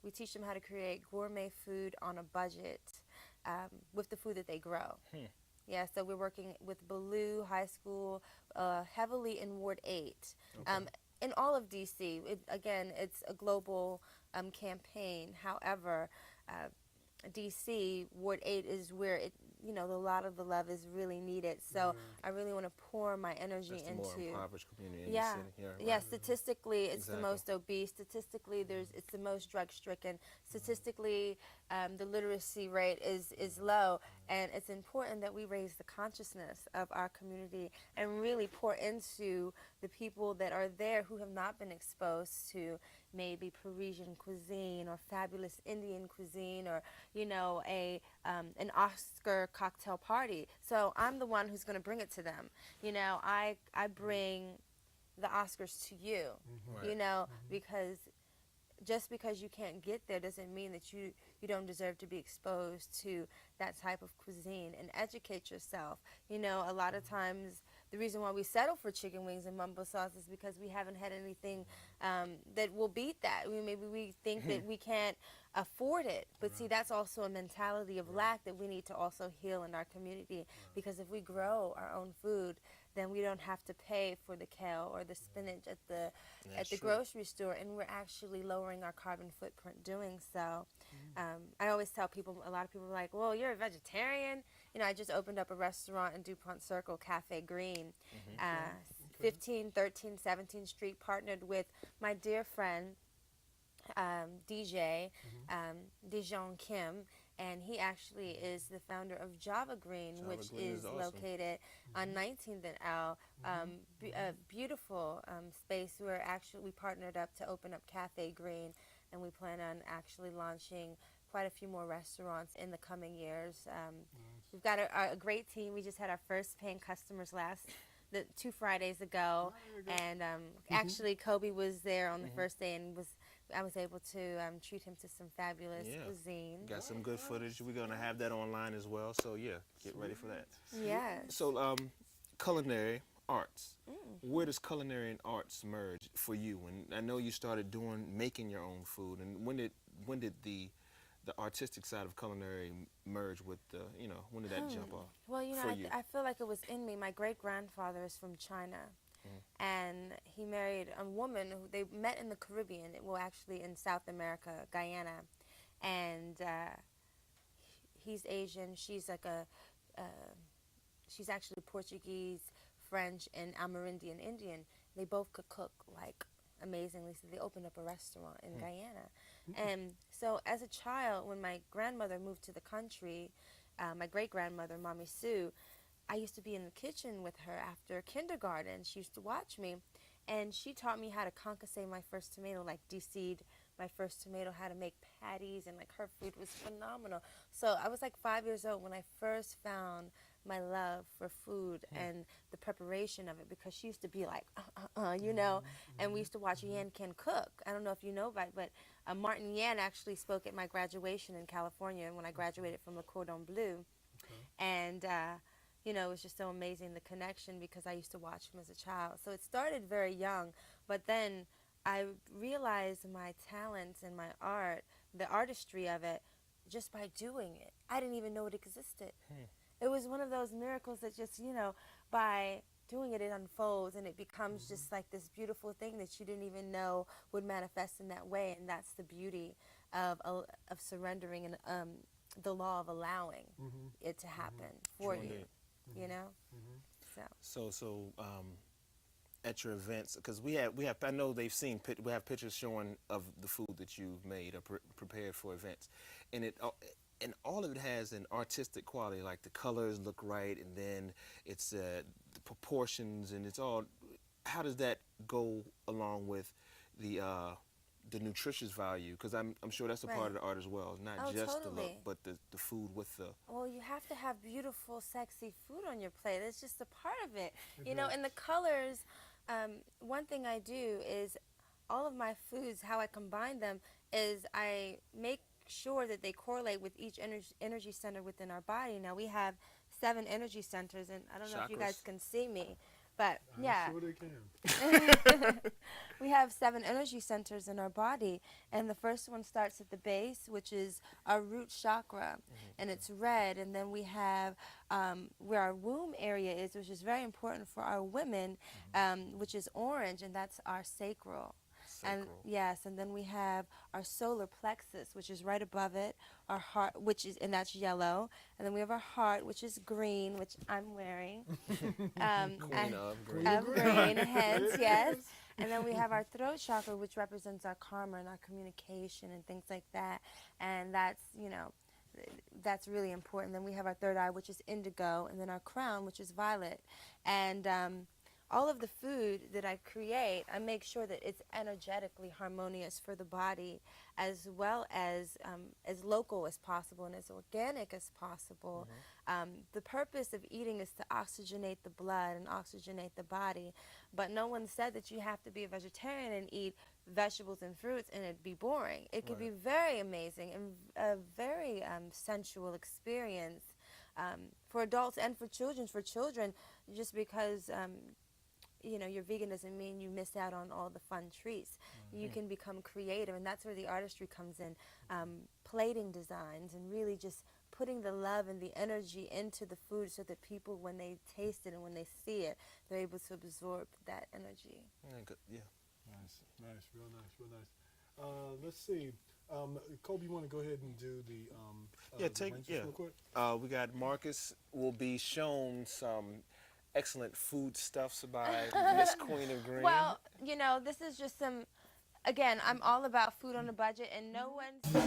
we teach them how to create gourmet food on a budget with the food that they grow. Yeah, so we're working with Ballou High School heavily in Ward 8. Okay. In all of DC, again, it's a global campaign. However, DC, Ward 8 is where a lot of the love is really needed. So I really want to pour my energy That's the more into. impoverished community in the Yeah, city. Yeah, yeah. right. Statistically, it's the Exactly. most obese. Statistically, it's the most drug stricken. Statistically, the literacy rate is low, and it's important that we raise the consciousness of our community and really pour into the people that are there who have not been exposed to maybe Parisian cuisine or fabulous Indian cuisine or an Oscar cocktail party. So I'm the one who's going to bring it to them. I bring the Oscars to you, Right. because just because you can't get there doesn't mean that you don't deserve to be exposed to that type of cuisine and educate yourself. A lot of times the reason why we settle for chicken wings and mumbo sauce is because we haven't had anything that will beat that. Maybe we think that we can't afford it, but see, that's also a mentality of lack that we need to also heal in our community, because if we grow our own food, then we don't have to pay for the kale or the spinach at the That's true. grocery store, and we're actually lowering our carbon footprint doing so. I always tell people, a lot of people are like, well, you're a vegetarian. I just opened up a restaurant in DuPont Circle, Cafe Green, 15, 13, 17th Street, partnered with my dear friend, DJ, Dijon Kim, and he actually is the founder of Java Green, Java which Green is is awesome. located on 19th and L. A beautiful space where actually we partnered up to open up Cafe Green, and we plan on actually launching quite a few more restaurants in the coming years. We've got a great team. We just had our first paying customers the 2 Fridays ago, and actually Kobe was there on the first day, and I was able to treat him to some fabulous Yeah. cuisine. Got some good footage. We're gonna have that online as well. So yeah, get ready for that. Yes. So culinary arts. Where does culinary and arts merge for you? And I know you started making your own food. And when did the artistic side of culinary merge with the when did that jump off Well, for you? I feel like it was in me. My great grandfather is from China, and he married a woman who they met in the Caribbean. Well, actually in South America, Guyana, and he's Asian. She's actually Portuguese, French, and Amerindian Indian. They both could cook like amazingly, so they opened up a restaurant in Guyana. And so as a child, when my grandmother moved to the country, my great grandmother, Mommy Sue, I used to be in the kitchen with her after kindergarten. She used to watch me, and she taught me how to concasse my first tomato, like de-seed my first tomato, how to make patties, and like her food was phenomenal. So I was like 5 years old when I first found my love for food and the preparation of it, because she used to be like, and we used to watch Yan Can cook. I don't know if you know about it, but Martin Yan actually spoke at my graduation in California when I graduated from Le Cordon Bleu. And it was just so amazing, the connection, because I used to watch him as a child. So it started very young, but then I realized my talents and my art, the artistry of it, just by doing it. I didn't even know it existed. It was one of those miracles that just, by doing it, it unfolds and it becomes just like this beautiful thing that you didn't even know would manifest in that way. And that's the beauty of surrendering and the law of allowing it to happen for True you, indeed. So. So at your events, because we have I know we have pictures showing of the food that you've made or prepared for events, and and all of it has an artistic quality, like the colors look right, and then it's the proportions, and it's all. How does that go along with the nutritious value? Because I'm sure that's a part of Right. the art as well, not Oh, just the look, totally. but the food with the. Well, you have to have beautiful, sexy food on your plate. It's just a part of it. And the colors, one thing I do is all of my foods, how I combine them is I make sure that they correlate with each energy center within our body. Now, we have 7 energy centers, and I don't know if you guys Chakras. can see me, but I'm yeah. sure they can. we have 7 energy centers in our body, and the first one starts at the base, which is our root chakra, and it's red. And then we have where our womb area is, which is very important for our women, which is orange, and that's our sacral. And Sacral. yes, and then we have our solar plexus, which is right above it, our heart, and that's yellow, and then we have our heart, which is green, which I'm wearing. Queen and- of green. of green, hence, yes. And then we have our throat chakra, which represents our karma and our communication and things like that. And that's, that's really important. Then we have our third eye, which is indigo, and then our crown, which is violet. And all of the food that I create, I make sure that it's energetically harmonious for the body, as well as local as possible and as organic as possible. The purpose of eating is to oxygenate the blood and oxygenate the body, but no one said that you have to be a vegetarian and eat vegetables and fruits and it'd be boring. It could be very amazing and a very sensual experience for adults and for children. For children, just because you're vegan doesn't mean you miss out on all the fun treats. You can become creative, and that's where the artistry comes in. Plating designs and really just putting the love and the energy into the food so that people, when they taste it and when they see it, they're able to absorb that energy. Yeah. Nice, real nice. Let's see. Kobe, you want to go ahead and do the ranges real quick? We got Marcus will be shown some excellent foodstuffs by Miss Queen of Green. Well, this is just some. Again, I'm all about food on a budget, and no one's.